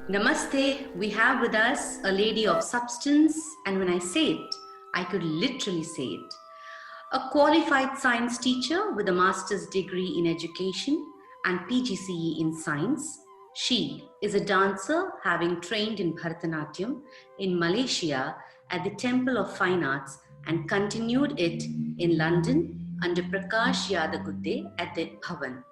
Namaste, we have with us a lady of substance, and when I say it, I could literally say it. A qualified science teacher with a master's degree in education and PGCE in science. She is a dancer having trained in Bharatanatyam in Malaysia at the Temple of Fine Arts and continued it in London under Prakash Yadagutte at the Bhavan.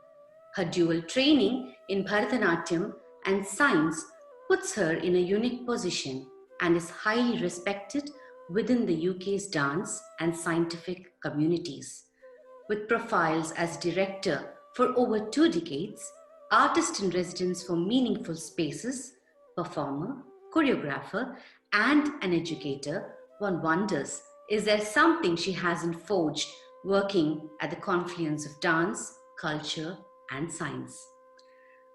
Her dual training in Bharatanatyam and science puts her in a unique position and is highly respected within the UK's dance and scientific communities. With profiles as director for over 2 decades, artist in residence for Meaningful Spaces, performer, choreographer, and an educator, one wonders, is there something she hasn't forged working at the confluence of dance, culture, and science?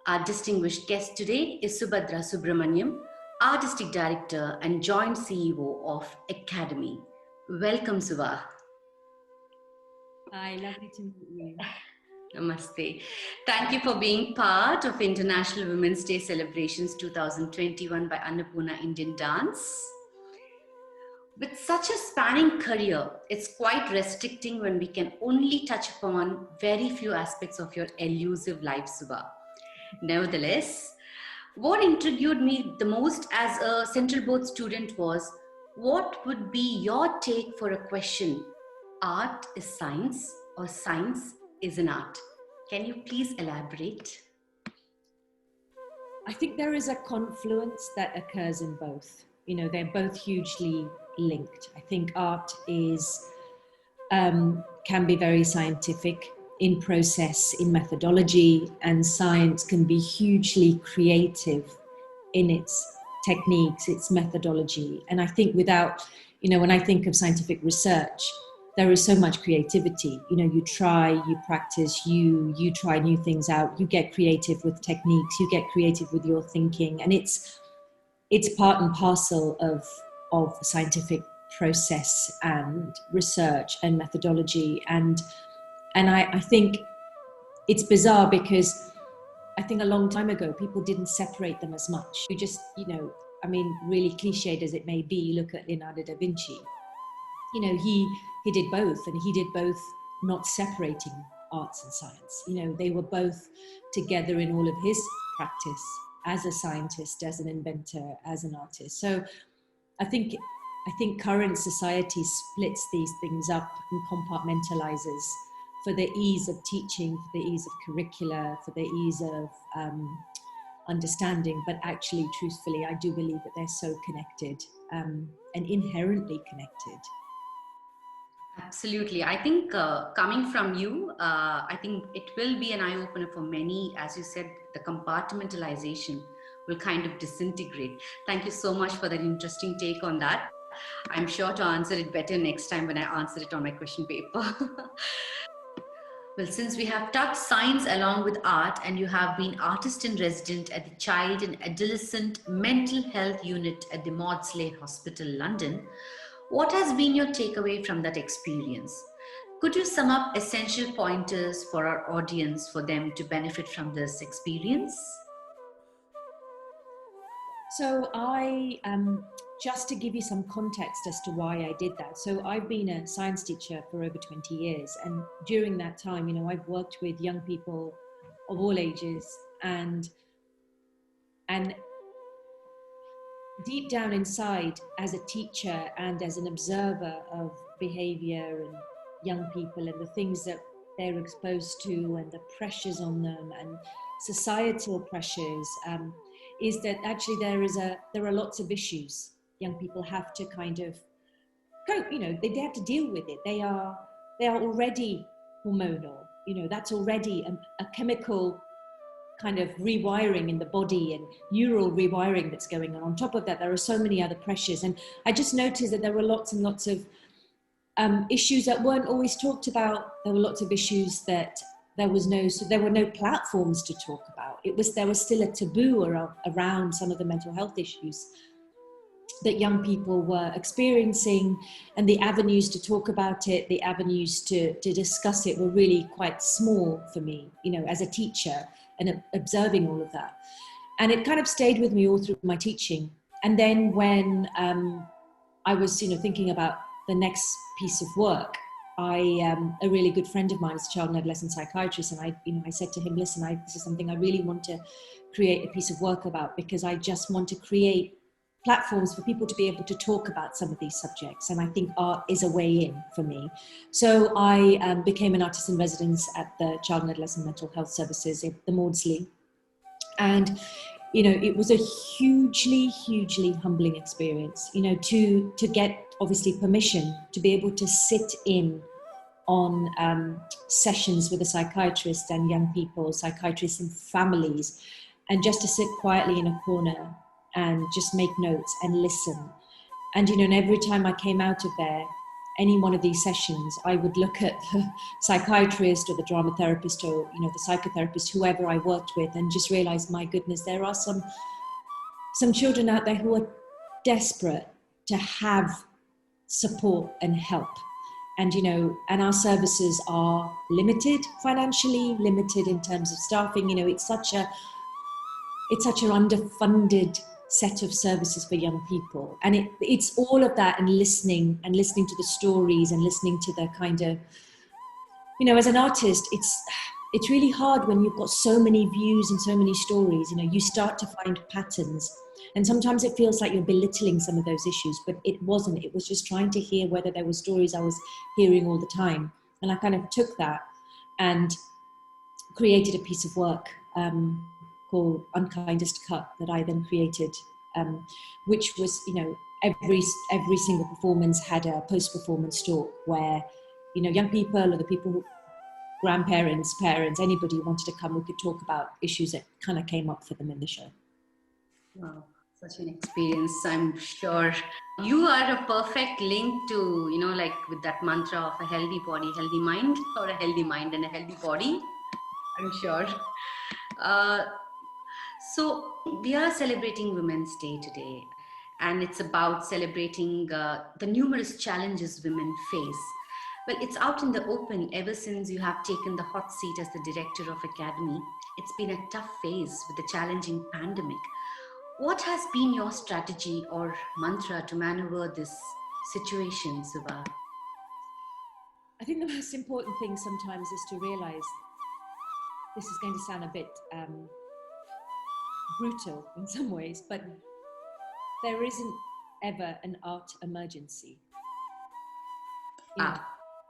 Our distinguished guest today is Subathra Subramaniam, Artistic Director and Joint CEO of Academy. Welcome, Subha. Hi, lovely to meet you. Namaste. Thank you for being part of International Women's Day celebrations 2021 by Annapurna Indian Dance. With such a spanning career, it's quite restricting when we can only touch upon very few aspects of your elusive life, Subha. Nevertheless, what intrigued me the most as a Central Board student was, what would be your take for a question, art is science or science is an art? Can you please elaborate? I think there is a confluence that occurs in both. You know, they're both hugely linked. I think art is can be very scientific in process, in methodology, and science can be hugely creative in its techniques, its methodology. And I think without, you know, when I think of scientific research, there is so much creativity. You know, you try, you practice, you try new things out, you get creative with techniques, you get creative with your thinking, and it's part and parcel of the scientific process and research and methodology. And I think it's bizarre because I think a long time ago, people didn't separate them as much. You just, you know, I mean, really cliched as it may be, you look at Leonardo da Vinci. You know, he did both, and he did both not separating arts and science. You know, they were both together in all of his practice as a scientist, as an inventor, as an artist. So I think current society splits these things up and compartmentalizes for the ease of teaching, for the ease of curricula, for the ease of understanding. But actually, truthfully, I do believe that they're so connected and inherently connected. Absolutely. I think coming from you, I think it will be an eye-opener for many. As you said, the compartmentalization will kind of disintegrate. Thank you so much for that interesting take on that. I'm sure to answer it better next time when I answer it on my question paper. Well, since we have touched science along with art, and you have been artist in resident at the Child and Adolescent Mental Health Unit at the Maudsley Hospital, London, what has been your takeaway from that experience? Could you sum up essential pointers for our audience for them to benefit from this experience? So just to give you some context as to why I did that. So I've been a science teacher for over 20 years. And during that time, you know, I've worked with young people of all ages, and deep down inside, as a teacher and as an observer of behavior and young people and the things that they're exposed to and the pressures on them and societal pressures, is that actually there are lots of issues young people have to kind of go, you know, they have to deal with it. They are already hormonal, you know, that's already a chemical kind of rewiring in the body and neural rewiring that's going on. On top of that, there are so many other pressures. And I just noticed that there were lots and lots of issues that weren't always talked about. There were lots of issues that there were no platforms to talk about. There was still a taboo around some of the mental health issues that young people were experiencing, and the avenues to talk about it, the avenues to discuss it were really quite small for me, you know, as a teacher and observing all of that. And it kind of stayed with me all through my teaching. And then when I was, thinking about the next piece of work, a really good friend of mine is a child and adolescent psychiatrist, and I said to him, listen, this is something I really want to create a piece of work about, because I just want to create platforms for people to be able to talk about some of these subjects, and I think art is a way in for me. So I became an artist in residence at the Child and Adolescent Mental Health Services at the Maudsley, and it was a hugely humbling experience, to get obviously permission to be able to sit in on sessions with a psychiatrist and young people, psychiatrists and families, and just to sit quietly in a corner and just make notes and listen. And, and every time I came out of there, any one of these sessions, I would look at the psychiatrist or the drama therapist or, the psychotherapist, whoever I worked with, and just realize, my goodness, there are some children out there who are desperate to have support and help. And, and our services are limited financially, limited in terms of staffing. It's such an underfunded set of services for young people. And it's all of that, and listening to the stories and listening to the kind of, as an artist, it's really hard when you've got so many views and so many stories. You start to find patterns. And sometimes it feels like you're belittling some of those issues, but it wasn't. It was just trying to hear whether there were stories I was hearing all the time. And I kind of took that and created a piece of work called Unkindest Cut that I then created, which was, every single performance had a post-performance talk where, young people or the people who, grandparents, parents, anybody who wanted to come, we could talk about issues that kind of came up for them in the show. Wow, such an experience, I'm sure. You are a perfect link to, like with that mantra of a healthy body, healthy mind, or a healthy mind and a healthy body, I'm sure. So we are celebrating Women's Day today, and it's about celebrating the numerous challenges women face. Well, it's out in the open ever since you have taken the hot seat as the director of Academy. It's been a tough phase with the challenging pandemic. What has been your strategy or mantra to maneuver this situation, Subha? I think the most important thing sometimes is to realize, this is going to sound a bit brutal in some ways, but there isn't ever an art emergency.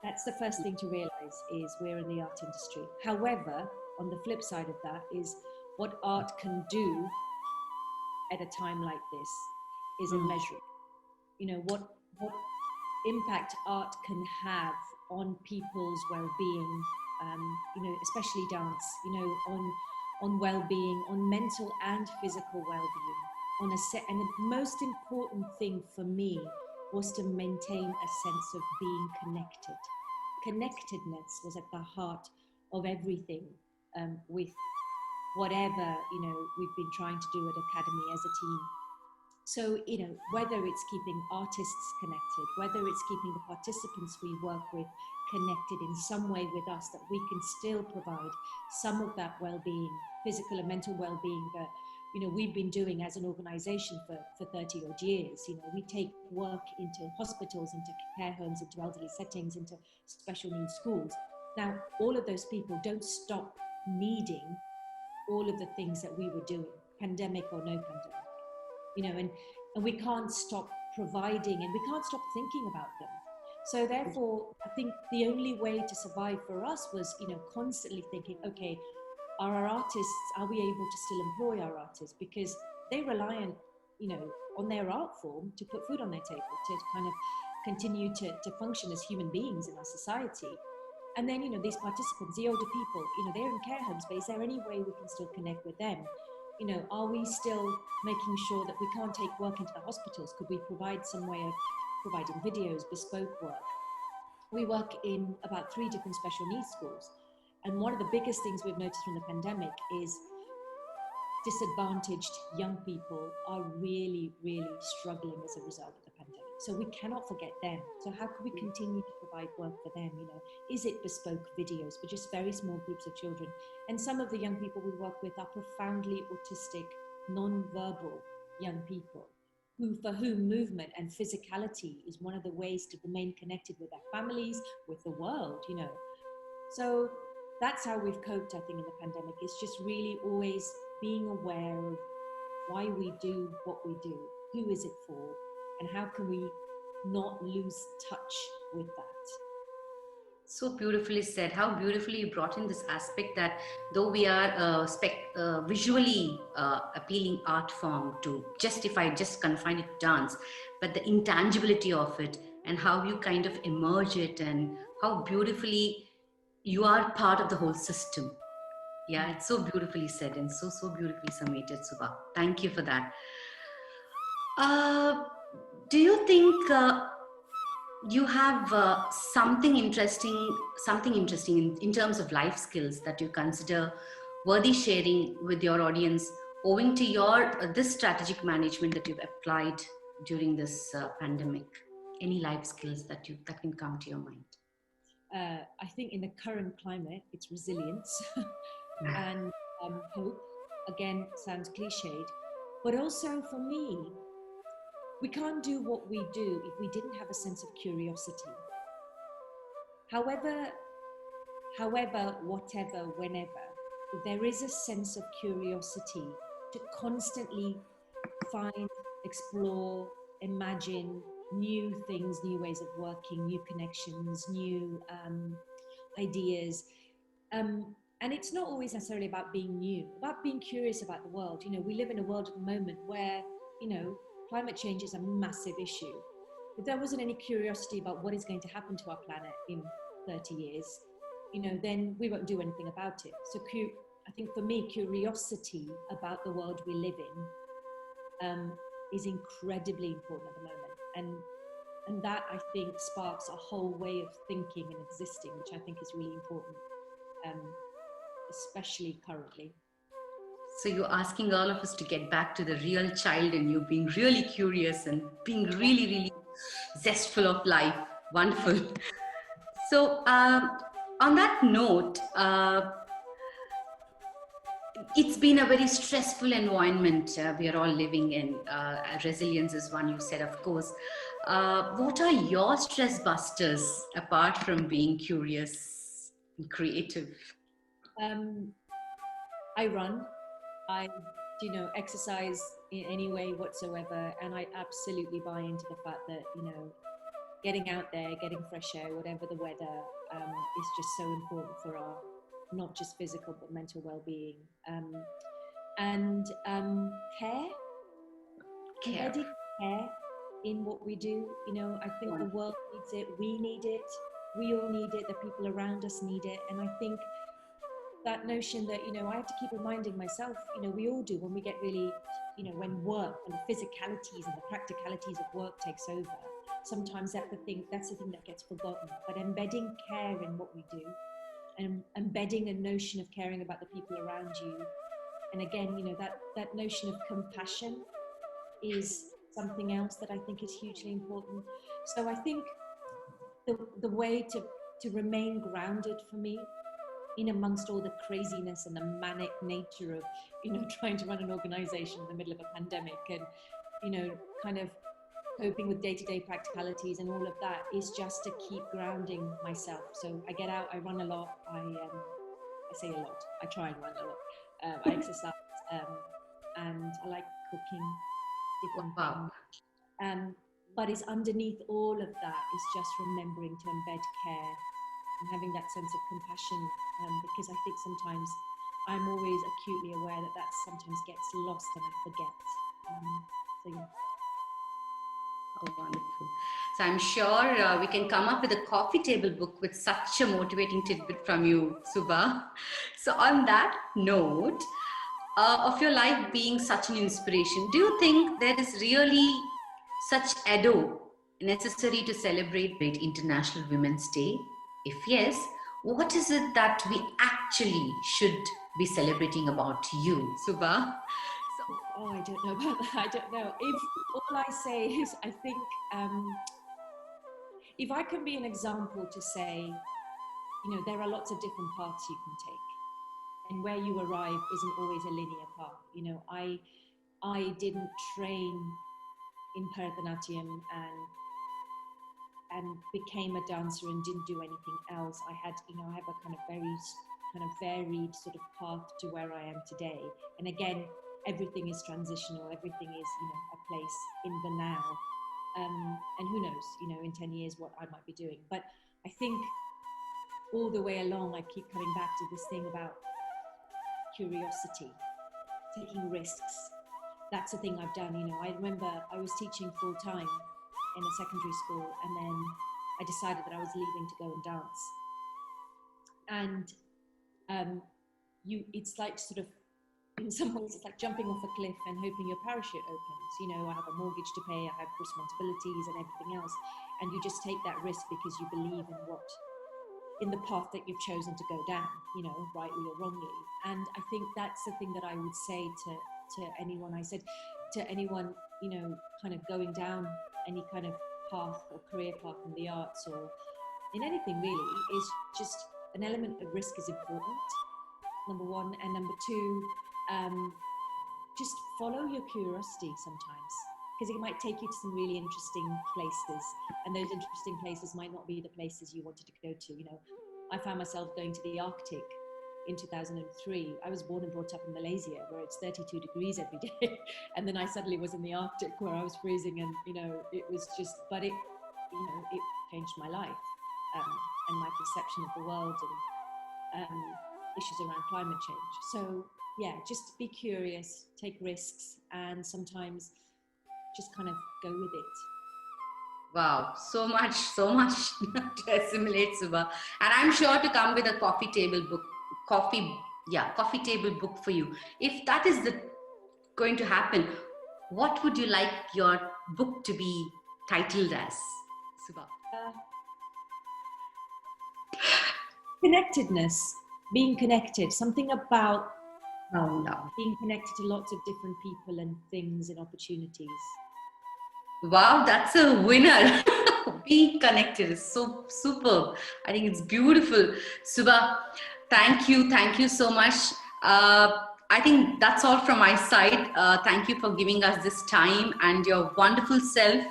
That's the first thing to realize, is we're in the art industry. However, on the flip side of that is what art can do at a time like this is immeasurable. What impact art can have on people's well-being, especially dance, on well-being, on mental and physical well-being, and the most important thing for me was to maintain a sense of being connected. Connectedness was at the heart of everything, with whatever, we've been trying to do at Academy as a team. So, whether it's keeping artists connected, whether it's keeping the participants we work with connected in some way with us, that we can still provide some of that well-being, physical and mental well-being that, we've been doing as an organization for 30 odd years. We take work into hospitals, into care homes, into elderly settings, into special needs schools. Now, all of those people don't stop needing all of the things that we were doing, pandemic or no pandemic, and we can't stop providing, and we can't stop thinking about them. So therefore, I think the only way to survive for us was, constantly thinking, okay, are we able to still employ our artists? Because they rely on their art form to put food on their table, to kind of continue to function as human beings in our society. And then, these participants, the older people, they're in care homes, but is there any way we can still connect with them? Are we still making sure that we can't take work into the hospitals? Could we provide some way of providing videos, bespoke work? We work in about 3 different special needs schools. And one of the biggest things we've noticed from the pandemic is disadvantaged young people are really, really struggling as a result of the pandemic. So we cannot forget them. So how can we continue to provide work for them? Is it bespoke videos for just very small groups of children? And some of the young people we work with are profoundly autistic non-verbal young people for whom movement and physicality is one of the ways to remain connected with their families, with the world, So that's how we've coped, I think, in the pandemic. It's just really always being aware of why we do what we do, who is it for, and how can we not lose touch with that. So beautifully said. How beautifully you brought in this aspect that though we are visually appealing art form to justify, just confine it to dance, but the intangibility of it and how you kind of emerge it and how beautifully you are part of the whole system. Yeah, it's so beautifully said and so beautifully summated, Subha. Thank you for that. Do you think you have something interesting in terms of life skills that you consider worthy sharing with your audience owing to your this strategic management that you've applied during this pandemic? Any life skills that can come to your mind? I think in the current climate, it's resilience and hope. Again, sounds cliched, but also for me, we can't do what we do if we didn't have a sense of curiosity. However, whatever, whenever, there is a sense of curiosity to constantly find, explore, imagine new things, new ways of working, new connections, new ideas. And it's not always necessarily about being new, about being curious about the world. We live in a world at the moment where, climate change is a massive issue. If there wasn't any curiosity about what is going to happen to our planet in 30 years, then we won't do anything about it. So I think for me, curiosity about the world we live in is incredibly important at the moment. And that, I think, sparks a whole way of thinking and existing, which I think is really important, especially currently. So you're asking all of us to get back to the real child in you, being really curious and being really, really zestful of life. Wonderful. So on that note, it's been a very stressful environment we are all living in. Resilience is one, you said, of course. What are your stress busters apart from being curious and creative? I run. I exercise in any way whatsoever, and I absolutely buy into the fact that getting out there, getting fresh air, whatever the weather, is just so important for our not just physical but mental well-being. And care, embedding care in what we do. I think the world needs it, we need it, we all need it, the people around us need it. And I think that notion that, I have to keep reminding myself, we all do when we get really, when work and the physicalities and the practicalities of work takes over, sometimes that's the thing that gets forgotten. But embedding care in what we do and embedding a notion of caring about the people around you. And again, that notion of compassion is something else that I think is hugely important. So I think the way to remain grounded for me in amongst all the craziness and the manic nature of, trying to run an organization in the middle of a pandemic and, kind of coping with day-to-day practicalities and all of that is just to keep grounding myself. So I get out, I run a lot, I say a lot, I try and run a lot, I exercise, and I like cooking different things. But it's underneath all of that is just remembering to embed care and having that sense of compassion, because I think sometimes I'm always acutely aware that sometimes gets lost and I forget. So yeah. Oh, wonderful. So I'm sure we can come up with a coffee table book with such a motivating tidbit from you, Subha. So on that note, of your life being such an inspiration, do you think there is really such ado necessary to celebrate International Women's Day? If yes, what is it that we actually should be celebrating about you, Subha? Oh, I don't know about that. I don't know. If all I say is, I think, if I can be an example to say, there are lots of different paths you can take, and where you arrive isn't always a linear path. I didn't train in Bharatanatyam and became a dancer and didn't do anything else. I have a kind of varied sort of path to where I am today. And again, everything is transitional. Everything is, a place in the now. And who knows, in 10 years what I might be doing. But I think all the way along, I keep coming back to this thing about curiosity, taking risks. That's the thing I've done. I remember I was teaching full time in a secondary school, and then I decided that I was leaving to go and dance. And it's like sort of, in some ways, it's like jumping off a cliff and hoping your parachute opens. I have a mortgage to pay, I have responsibilities and everything else, and you just take that risk because you believe in the path that you've chosen to go down, rightly or wrongly. And I think that's the thing that I would say to anyone. I said to anyone, kind of going down any kind of path or career path in the arts or in anything really, is just an element of risk is important, number one. And number two, just follow your curiosity sometimes, because it might take you to some really interesting places, and those interesting places might not be the places you wanted to go to. I found myself going to the Arctic in 2003. I was born and brought up in Malaysia, where it's 32 degrees every day, and then I suddenly was in the Arctic where I was freezing, and it was just, but it changed my life and my perception of the world and issues around climate change. So yeah, just be curious, take risks, and sometimes just kind of go with it. Wow, so much to assimilate, Subha. And I'm sure to come with a coffee table book for you. If that is going to happen, what would you like your book to be titled as, Subha? Connectedness, being connected, something about No. being connected to lots of different people and things and opportunities. Wow, that's a winner. Being connected is so superb. I think it's beautiful. Subha, thank you so much. I think that's all from my side. Thank you for giving us this time and your wonderful self.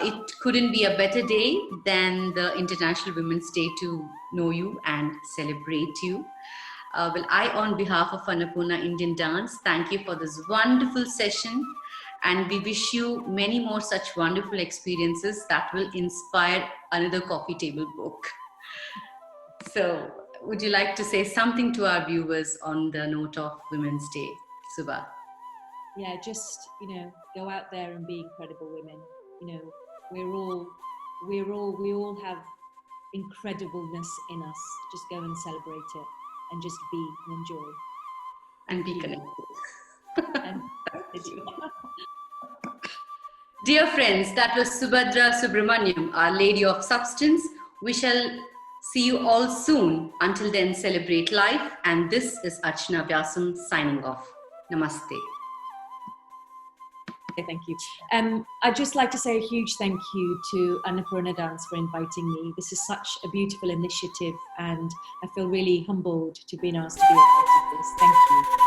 It couldn't be a better day than the International Women's Day to know you and celebrate you. I, on behalf of Annapurna Indian Dance, thank you for this wonderful session, and we wish you many more such wonderful experiences that will inspire another coffee table book. So, would you like to say something to our viewers on the note of Women's Day, Subha? Yeah, just, go out there and be incredible women. We all have incredibleness in us. Just go and celebrate it and just be and enjoy. And be connected. Dear friends, that was Subathra Subramaniam, Our Lady of Substance. We shall see you all soon. Until then, celebrate life. And this is Archana Vyasam signing off. Namaste. Thank you. I'd just like to say a huge thank you to Annapurna Dance for inviting me. This is such a beautiful initiative, and I feel really humbled to be asked to be a part of this. Thank you.